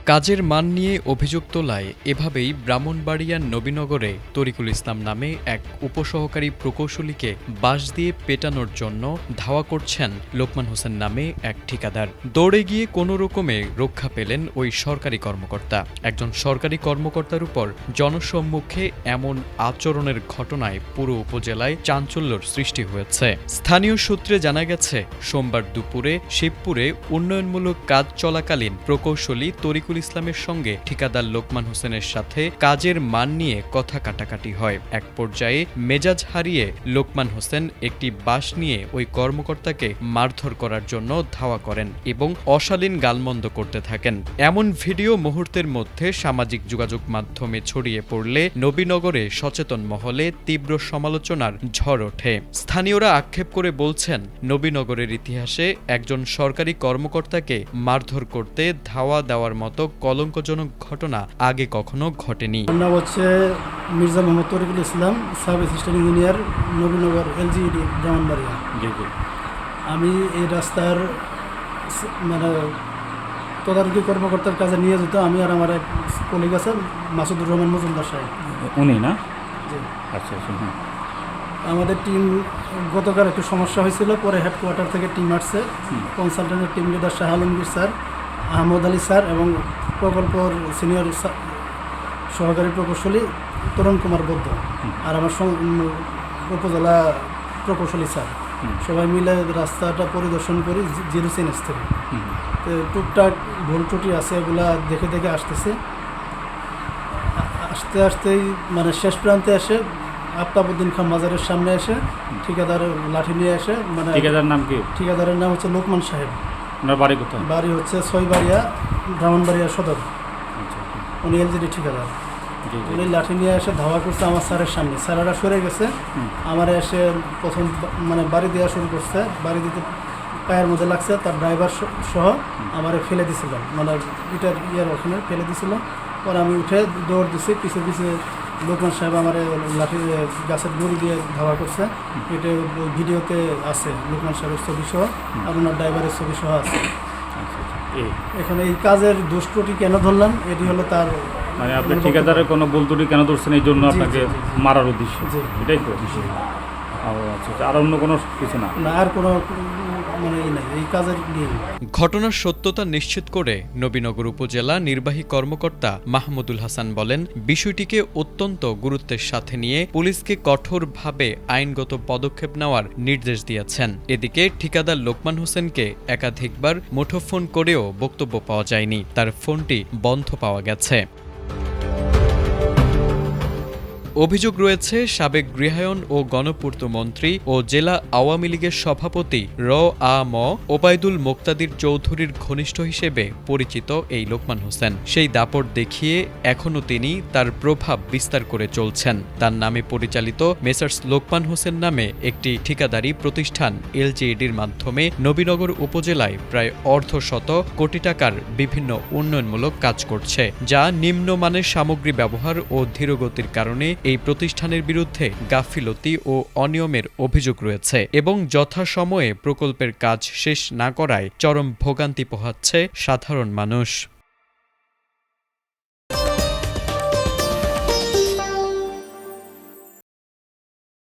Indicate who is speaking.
Speaker 1: কাজের মান নিয়ে অভিযোগ তোলায় এভাবেই ব্রাহ্মণবাড়িয়ার নবীনগরে তরিকুল ইসলাম নামে এক উপসহকারী প্রকৌশলীকে বাঁশ দিয়ে পেটানোর জন্য ধাওয়া করছেন লোকমান হোসেন নামে এক ঠিকাদার। দৌড়ে গিয়ে কোনো রকমে রক্ষা পেলেন ওই সরকারি কর্মকর্তা। একজন সরকারি কর্মকর্তার উপর জনসম্মুখে এমন আচরণের ঘটনায় পুরো উপজেলায় চাঞ্চল্যের সৃষ্টি হয়েছে। স্থানীয় সূত্রে জানা গেছে, সোমবার দুপুরে শিবপুরে উন্নয়নমূলক কাজ চলাকালীন প্রকৌশলী তরিকুল ইসলামের সঙ্গে ঠিকাদার লোকমান হোসেনের সাথে কাজের মান নিয়ে কথা কাটাকাটি হয়। এক পর্যায়ে মেজাজ হারিয়ে লোকমান হোসেন একটি বাঁশ নিয়ে ওই কর্মকর্তাকে মারধর করার জন্য ধাওয়া করেন এবং অশালীন গালমন্দ করতে থাকেন। এমন ভিডিও মুহূর্তের মধ্যে সামাজিক যোগাযোগ মাধ্যমে ছড়িয়ে পড়লে নবীনগরে সচেতন মহলে তীব্র সমালোচনার ঝড় ওঠে। স্থানীয়রা আক্ষেপ করে বলছেন, নবীনগরের ইতিহাসে একজন সরকারি কর্মকর্তাকে মারধর করতে ধাওয়া দেওয়ার মতো কলঙ্কজনক ঘটনা আগে কখনো ঘটেনি।
Speaker 2: নাম হচ্ছে Mirza Mohammad Tarikul Islam, sub assistant engineer, Nabinagar LGED Brahmanbaria. আমি এই রাস্তার মানে তদারকি কর্মকর্তার কাজে নিয়ে যেত। আমি আর আমার এক কলিগ আছে মাসুদুর রহমান মজুমদার সাহেব,
Speaker 3: উনি না?
Speaker 2: জি।
Speaker 3: আচ্ছা আচ্ছা।
Speaker 2: আমাদের টিম গতকাল একটু সমস্যা হয়েছিল, পরে হেডকোয়ার্টার থেকে টিম আসছে। কনসালটেন্টের team leader Shah Alamgir sir, Ahmad Ali sir এবং প্রকল্পর সিনিয়র সহকারী প্রকৌশলী তরুণ কুমার বৌদ্ধ আর আমার উপজেলা প্রকৌশলী স্যার সবাই মিলে রাস্তাটা পরিদর্শন করি জিরো সিনেস থেকে। তো টুকটাক ভুল ত্রুটি আছে, এগুলা দেখে দেখে আসতেছে। আস্তে আস্তেই মানে শেষ প্রান্তে এসে আফতাবউদ্দিন খান মাজারের সামনে এসে ঠিকাদার লাঠি নিয়ে এসে, মানে
Speaker 3: ঠিকাদারের নাম কি?
Speaker 2: ঠিকাদারের নাম হচ্ছে লোকমান সাহেব।
Speaker 3: ওনার বাড়ি কোথায়?
Speaker 2: বাড়ি হচ্ছে ছয়বাড়িয়া, ব্রাহ্মণবাড়িয়া সদর। উনি LGED ঠিকাদার। উনি লাঠি নিয়ে এসে ধাওয়া করছে আমার স্যারের সামনে। স্যারেরা সরে গেছে, আমার এসে প্রথম মানে বাড়ি দেওয়া শুরু করছে। বাড়ি দিতে পায়ের মধ্যে লাগছে, তার ড্রাইভার সহ আমারে ফেলে দিছিল, মানে ইটার ওখানে ফেলে দিছিল। পরে আমি উঠে দৌড় দিছি, পিছে পিছে লোকমান সাহেব আমার লাঠি গাছের গুঁড়ি দিয়ে ধাওয়া করছে। এটা ভিডিওতে আছে, লোকমান সাহেবের ছবি সহ আর ওনার ড্রাইভারের ছবি সহ আছে। এখানে এই কাজের দোষ ত্রুটি কেন ধরলাম, এটি হলো তার
Speaker 3: মানে আপনি ঠিকাদারের কোনো ভুল ত্রুটি কেন ধরছেন, এই জন্য আপনাকে মারার উদ্দেশ্য, এটাই তো? আচ্ছা, আর অন্য কোনো কিছু না?
Speaker 2: আর কোনো মানে এই কাজের
Speaker 1: ঘটনার সত্যতা নিশ্চিত করে নবীনগর উপজেলা নির্বাহী কর্মকর্তা মাহমুদুল হাসান বলেন, বিষয়টিকে অত্যন্ত গুরুত্বের সাথে নিয়ে পুলিশকে কঠোরভাবে আইনগত পদক্ষেপ নেওয়ার নির্দেশ দিয়েছেন। এদিকে ঠিকাদার লোকমান হোসেনকে একাধিকবার মুঠোফোন করেও বক্তব্য পাওয়া যায়নি, তার ফোনটি বন্ধ পাওয়া গেছে। অভিযোগ রয়েছে, সাবেক গৃহায়ন ও গণপূর্ত মন্ত্রী ও জেলা আওয়ামী লীগের সভাপতি ম ওবায়দুল মোক্তাদির চৌধুরীর ঘনিষ্ঠ হিসেবে পরিচিত এই লোকমান হোসেন সেই দাপট দেখিয়ে এখনও তিনি তার প্রভাব বিস্তার করে চলছেন। তার নামে পরিচালিত মেসার্স লোকমান হোসেন নামে একটি ঠিকাদারি প্রতিষ্ঠান LGEDর মাধ্যমে নবীনগর উপজেলায় প্রায় অর্ধশত কোটি টাকার বিভিন্ন উন্নয়নমূলক কাজ করছে, যা নিম্নমানের সামগ্রী ব্যবহার ও ধীরগতির কারণে এই প্রতিষ্ঠানের বিরুদ্ধে গাফিলতি ও অনিয়মের অভিযোগ রয়েছে এবং যথাসময়ে প্রকল্পের কাজ শেষ না করায় চরম ভোগান্তি পোহাচ্ছে সাধারণ মানুষ।